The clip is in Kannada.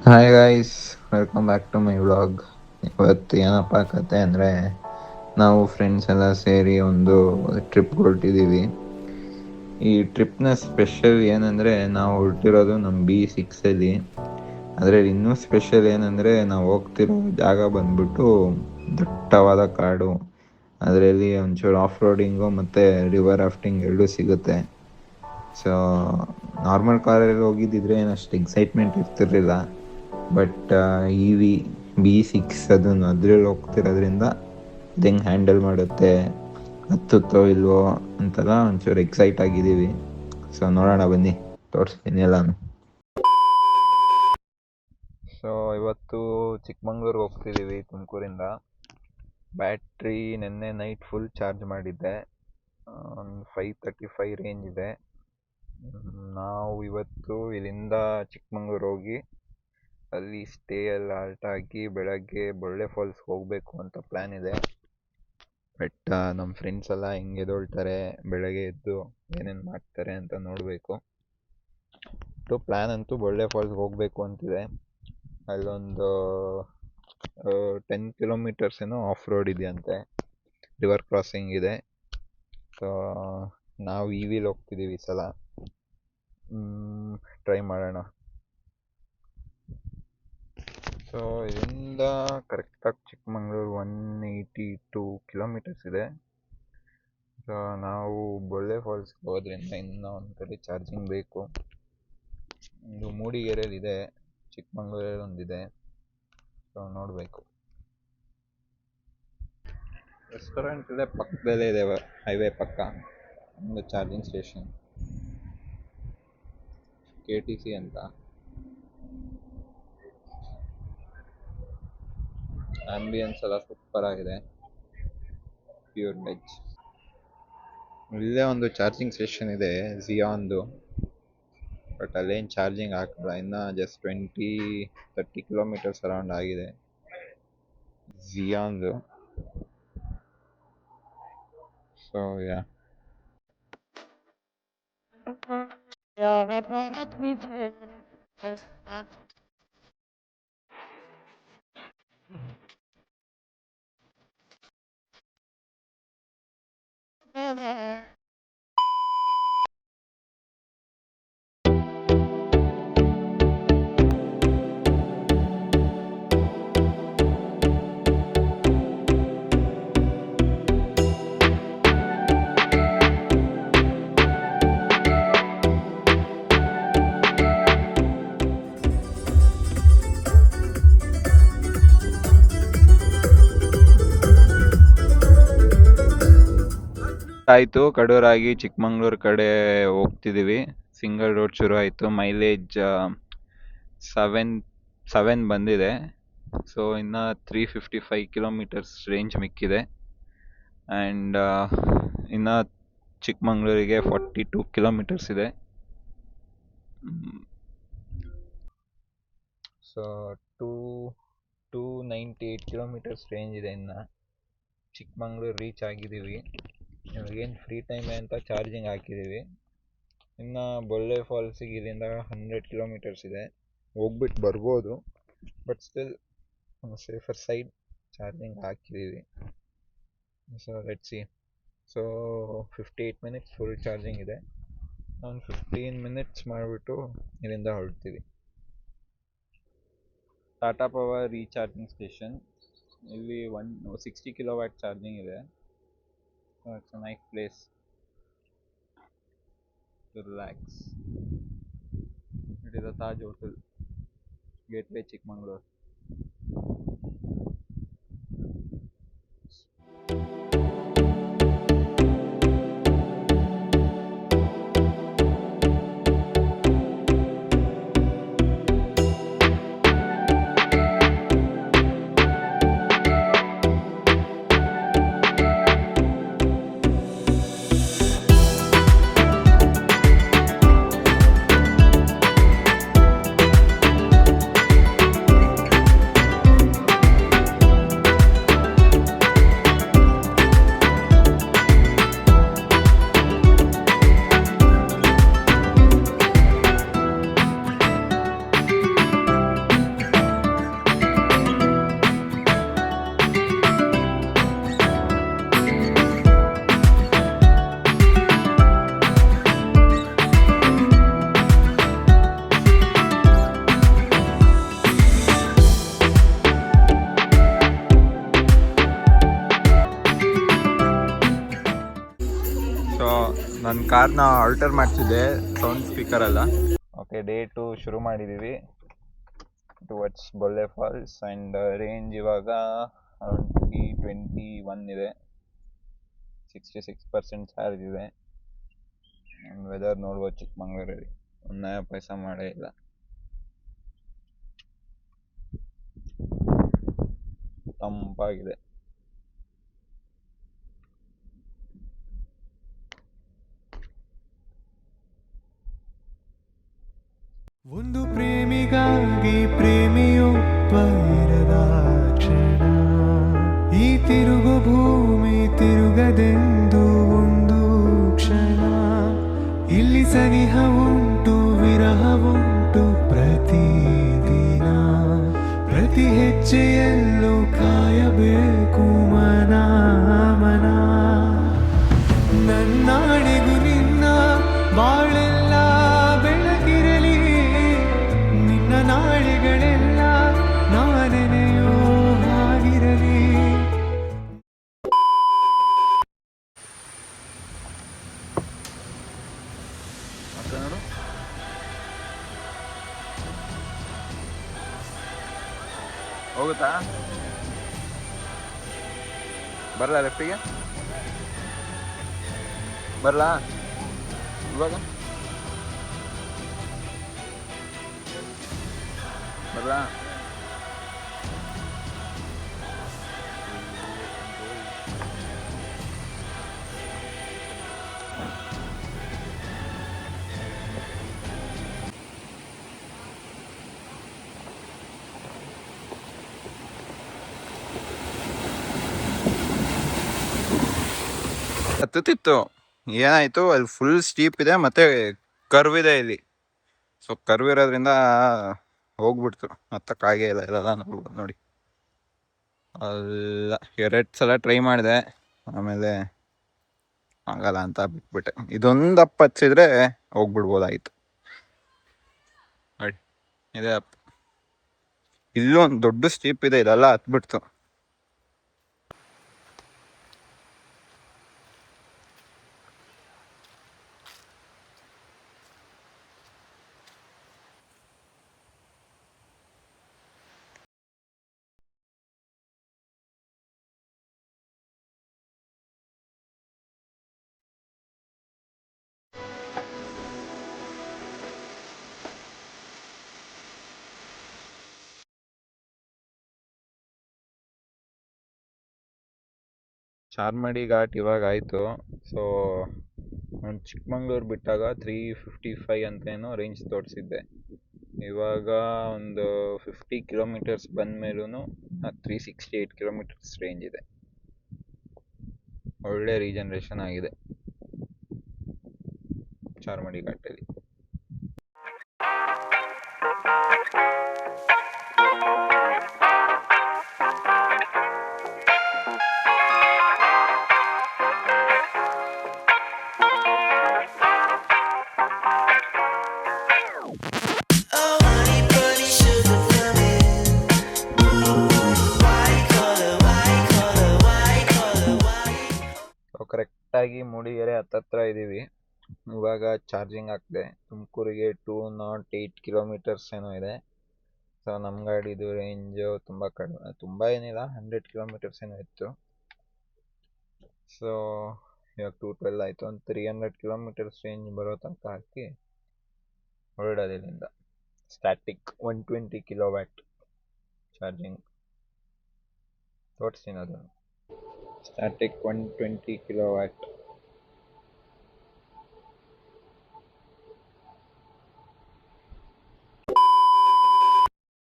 Hi guys, welcome back to my vlog. ಇವತ್ತು ಏನಪ್ಪ ಕತೆ ಅಂದರೆ, ನಾವು ಫ್ರೆಂಡ್ಸ್ ಎಲ್ಲ ಸೇರಿ ಒಂದು ಟ್ರಿಪ್ಗೆ ಹೊರಟಿದ್ದೀವಿ. ಈ ಟ್ರಿಪ್ನ ಸ್ಪೆಷಲ್ ಏನಂದರೆ, ನಾವು ಹೊರಟಿರೋದು ನಮ್ಮ B6ಅಲ್ಲಿ. ಆದರೆ ಇನ್ನೂ ಸ್ಪೆಷಲ್ ಏನಂದರೆ, ನಾವು ಹೋಗ್ತಿರೋ ಜಾಗ ಬಂದ್ಬಿಟ್ಟು ದಟ್ಟವಾದ ಕಾಡು. ಅದರಲ್ಲಿ ಒಂಚೂರು ಆಫ್ ರೋಡಿಂಗು ಮತ್ತು ರಿವರ್ ರಾಫ್ಟಿಂಗ್ ಎರಡೂ ಸಿಗುತ್ತೆ. ಸೊ ನಾರ್ಮಲ್ ಕಾರಲ್ಲಿ ಹೋಗಿದ್ದಿದ್ರೆ ಏನಷ್ಟು ಎಕ್ಸೈಟ್ಮೆಂಟ್ ಇರ್ತಿರ್ಲಿಲ್ಲ. ಬಟ್ B6 ಅದನ್ನು ಅದ್ರಲ್ಲಿ ಹೋಗ್ತಿರೋದ್ರಿಂದ ಅದು ಹೆಂಗೆ ಹ್ಯಾಂಡಲ್ ಮಾಡುತ್ತೆ, ಹತ್ತುತ್ತೋ ಇಲ್ವೋ ಅಂತೆಲ್ಲ ಒಂಚೂರು ಎಕ್ಸೈಟ್ ಆಗಿದ್ದೀವಿ. ಸೊ ನೋಡೋಣ, ಬನ್ನಿ ತೋರಿಸ್ತೀನಿ ಎಲ್ಲಾನು. ಸೊ ಇವತ್ತು ಚಿಕ್ಕಮಂಗ್ಳೂರಿಗೆ ಹೋಗ್ತಿದ್ದೀವಿ ತುಮಕೂರಿಂದ. ಬ್ಯಾಟ್ರಿ ನೆನ್ನೆ ನೈಟ್ ಫುಲ್ ಚಾರ್ಜ್ ಮಾಡಿದ್ದೆ, ಒಂದು 535 ರೇಂಜ್ ಇದೆ. ನಾವು ಇವತ್ತು ಇಲ್ಲಿಂದ ಚಿಕ್ಕಮಂಗ್ಳೂರು ಹೋಗಿ ಅಲ್ಲಿ ಸ್ಟೇಯಲ್ಲಿ ಆಲ್ಟ್ ಆಗಿ ಬೆಳಗ್ಗೆ ಬೊಳ್ಳೆ ಫಾಲ್ಸ್ಗೆ ಹೋಗಬೇಕು ಅಂತ ಪ್ಲ್ಯಾನ್ ಇದೆ. ಬಟ್ ನಮ್ಮ ಫ್ರೆಂಡ್ಸ್ ಎಲ್ಲ ಹೆಂಗೆ ಎದ್ದೇಳ್ತಾರೆ, ಬೆಳಗ್ಗೆ ಎದ್ದು ಏನೇನು ಮಾಡ್ತಾರೆ ಅಂತ ನೋಡಬೇಕು. ಪ್ಲ್ಯಾನ್ ಅಂತೂ ಬೊಳ್ಳೆ ಫಾಲ್ಸ್ಗೆ ಹೋಗಬೇಕು ಅಂತಿದೆ. ಅಲ್ಲೊಂದು 10 ಕಿಲೋಮೀಟರ್ಸ್ ಏನೋ ಆಫ್ ರೋಡ್ ಇದೆಯಂತೆ, ರಿವರ್ ಕ್ರಾಸಿಂಗ್ ಇದೆ. ಸೊ ನಾವು ವಿಲಿ ಹೋಗ್ತಿದ್ದೀವಿ ಈ ಸಲ. ಟ್ರೈ ಮಾಡೋಣ. ಸೊ ಇದರಿಂದ ಕರೆಕ್ಟಾಗಿ ಚಿಕ್ಕಮಂಗ್ಳೂರು 182 ಕಿಲೋಮೀಟರ್ಸ್ ಇದೆ. ಸೊ ನಾವು ಬೊಳ್ಳೆ ಫಾಲ್ಸ್ಗೆ ಹೋದ್ರಿಂದ ಇನ್ನೂ ಒಂದು ಕಡೆ ಚಾರ್ಜಿಂಗ್ ಬೇಕು. ಒಂದು ಮೂಡಿಗೆರೆಯಲ್ಲಿದೆ, ಚಿಕ್ಕಮಂಗ್ಳೂರಲ್ಲಿ ಒಂದಿದೆ. ಸೊ ನೋಡಬೇಕು. ರೆಸ್ಟೋರೆಂಟ್ ಇಲ್ಲೇ ಪಕ್ಕದಲ್ಲೇ ಇದೆ, ಹೈವೇ ಪಕ್ಕ ಒಂದು ಚಾರ್ಜಿಂಗ್ ಸ್ಟೇಷನ್, KTC ಅಂತ. ಆಂಬಿಯನ್ಸ್ ಎಲ್ಲ ಸೂಪರ್ ಆಗಿದೆ, ಪ್ಯೂರ್ ವೆಜ್. ಇಲ್ಲೇ ಒಂದು ಚಾರ್ಜಿಂಗ್ ಸ್ಟೇಷನ್ ಇದೆ ಜಿಯಾನ್ದು, ಬಟ್ ಅಲ್ಲೇನು ಚಾರ್ಜಿಂಗ್ ಹಾಕಲ್ಲ. ಇನ್ನು ಜಸ್ಟ್ 20-30 ಕಿಲೋಮೀಟರ್ಸ್ ಅರೌಂಡ್ ಆಗಿದೆ ಜಿಯಾನ್ದು. ಸೊ ಯಾ ಆಯಿತು. ಕಡೂರಾಗಿ ಚಿಕ್ಕಮಂಗ್ಳೂರು ಕಡೆ ಹೋಗ್ತಿದ್ದೀವಿ. ಸಿಂಗಲ್ ರೋಡ್ ಶುರು ಆಯಿತು. ಮೈಲೇಜ್ 7 ಬಂದಿದೆ. ಸೊ ಇನ್ನು 355 ಕಿಲೋಮೀಟರ್ಸ್ ರೇಂಜ್ ಮಿಕ್ಕಿದೆ. ಆ್ಯಂಡ್ ಇನ್ನು ಚಿಕ್ಕಮಂಗ್ಳೂರಿಗೆ 42 ಕಿಲೋಮೀಟರ್ಸ್ ಇದೆ. ಸೊ 298 ಕಿಲೋಮೀಟರ್ಸ್ ರೇಂಜ್ ಇದೆ. ಇನ್ನು ಚಿಕ್ಕಮಂಗ್ಳೂರು ರೀಚ್ ಆಗಿದ್ದೀವಿ. ಇವಾಗೇನು ಫ್ರೀ ಟೈಮೇ ಅಂತ ಚಾರ್ಜಿಂಗ್ ಹಾಕಿದ್ದೀವಿ. ಇನ್ನು ಬೊಳ್ಳೆ ಫಾಲ್ಸಿಗೆ ಇಲ್ಲಿಂದ 100 ಕಿಲೋಮೀಟರ್ಸ್ ಇದೆ, ಹೋಗ್ಬಿಟ್ಟು ಬರ್ಬೋದು. But still safer side charging ಹಾಕಿದ್ದೀವಿ. So let's see. So 58 minutes full charging ಇದೆ. ಒಂದು 15 ಮಿನಿಟ್ಸ್ ಮಾಡಿಬಿಟ್ಟು ಇಲ್ಲಿಂದ ಹೊರಡ್ತೀವಿ. Tata power recharging station. ಇಲ್ಲಿ 160 ಕಿಲೋವ್ಯಾಟ್ ಚಾರ್ಜಿಂಗ್ ಇದೆ. It's a nice place to relax. It is a Taj Hotel, Gateway Chikmagalur. ನನ್ನ ಕಾರ್ನ ಆಲ್ಟರ್ ಮಾಡ್ತಿದ್ದೆ ಸೌಂಡ್ ಸ್ಪೀಕರ್ ಅಲ್ಲ. ಓಕೆ, ಡೇ 2 ಶುರು ಮಾಡಿದ್ದೀವಿ ಟುವರ್ಡ್ಸ್ ಬೊಲ್ಲೆ ಫಾಲ್ಸ್. ಆ್ಯಂಡ್ ರೇಂಜ್ ಇವಾಗ ಅರೌಂಡ್ 321 ಇದೆ, 66% ಚಾರ್ಜ್ ಇದೆ. ಆ್ಯಂಡ್ ವೆದರ್ ನೋಡ್ಬೋದು, ಚಿಕ್ಕಮಂಗ್ಳೂರಲ್ಲಿ ಒಂದು ಪೈಸಾ ಮಾಡೇ ಇಲ್ಲ. ತಂಪಾಗಿದೆ. ಒಂದು ಪ್ರೇಮಿಗಾಗಿ ಪ್ರೇಮಿಯೊಬ್ಬ ಇರದ ಕ್ಷಣ, ಈ ತಿರುಗು ಭೂಮಿ ತಿರುಗದೆಂದು ಒಂದು ಕ್ಷಣ, ಇಲ್ಲಿ ಸನಿಹ ಉಂಟು ವಿರಹ ಉಂಟು ಪ್ರತಿದಿನ, ಪ್ರತಿ ಹೆಜ್ಜೆಯಲ್ಲೂ ಕಾಯಬೇಕು ಮನ ಮನ. ನನ್ನಾಣೆಗೂ ನಿನ್ನ ಬಾಳೆಲ್ಲ ಬೆಳಗಿರಲಿ, ನಿನ್ನ ನಾಳೆಗಳೆಲ್ಲ ನಾನೆನೆಯೋ ಹಾಗಿರಲಿ. ಹೋಗುತ್ತಾ? ಬರಲ್ಲ ಲೆಫ್ಟಿಗೆ? ಬರಲ್ಲ ಇವಾಗ? ಬರಲ್ಲ? ಹತ್ತುತ್ತಿತ್ತು, ಏನಾಯಿತು, ಅಲ್ಲಿ ಫುಲ್ ಸ್ಟೀಪ್ ಇದೆ ಮತ್ತು ಕರ್ವ್ ಇದೆ ಇಲ್ಲಿ. ಸೊ ಕರ್ವ್ ಇರೋದ್ರಿಂದ ಹೋಗ್ಬಿಡ್ತು, ಹತ್ತಕ್ಕಾಗೇ ಇಲ್ಲ. ಇಲ್ಲೆಲ್ಲ ನೋಡ್ಬೋದು ನೋಡಿ, ಅಲ್ಲ 2 ಸಲ ಟ್ರೈ ಮಾಡಿದೆ, ಆಮೇಲೆ ಆಗಲ್ಲ ಅಂತ ಬಿಟ್ಬಿಟ್ಟೆ. ಇದೊಂದು ಅಪ್ ಹಚ್ಚಿದ್ರೆ ಹೋಗ್ಬಿಡ್ಬೋದಾಗಿತ್ತು ನೋಡಿ. ಇದೆ ಅಪ್, ಇಲ್ಲೂ ಒಂದು ದೊಡ್ಡ ಸ್ಟೀಪ್ ಇದೆ, ಇದೆಲ್ಲ ಹತ್ಬಿಡ್ತು. ಚಾರ್ಮಡಿ ಘಾಟ್ ಇವಾಗ ಆಯಿತು. ಸೊ ನಾನು ಚಿಕ್ಕಮಂಗ್ಳೂರು ಬಿಟ್ಟಾಗ 355 ಅಂತೇನೋ ರೇಂಜ್ ತೋರಿಸಿದ್ದೆ. ಇವಾಗ ಒಂದು 50 ಕಿಲೋಮೀಟರ್ಸ್ ಬಂದ ಮೇಲೂ 368 ಕಿಲೋಮೀಟರ್ಸ್ ರೇಂಜ್ ಇದೆ. ಒಳ್ಳೆ ರೀಜನ್ರೇಷನ್ ಆಗಿದೆ ಚಾರ್ಮಡಿ ಘಾಟಲ್ಲಿ. ಕರೆಕ್ಟಾಗಿ ಮೂಡಿಗೆರೆ ಹತ್ತತ್ರ ಇದ್ದೀವಿ. ಇವಾಗ ಚಾರ್ಜಿಂಗ್ ಹಾಕಿದೆ. ತುಮಕೂರಿಗೆ 208 ಕಿಲೋಮೀಟರ್ಸ್ ಏನೋ ಇದೆ. ಸೊ ನಮ್ಮ ಗಾಡಿದು ರೇಂಜು ತುಂಬ ಕಡಿಮೆ, ತುಂಬ ಏನಿಲ್ಲ, 100 ಕಿಲೋಮೀಟರ್ಸ್ ಏನೋ ಇತ್ತು. ಸೊ ಇವಾಗ 212 ಆಯಿತು. ಒಂದು 300 ಕಿಲೋಮೀಟರ್ಸ್ ರೇಂಜ್ ಬರೋ ತನಕ ಹಾಕಿ ಹೊರಡೋದು ಇಲ್ಲಿಂದ. ಸ್ಟ್ಯಾಟಿಕ್ 120 ಕಿಲೋವ್ಯಾಟ್ ಚಾರ್ಜಿಂಗ್ ತೋರಿಸ್ತೀನಿ ಅದನ್ನು. Static 120 kilowatt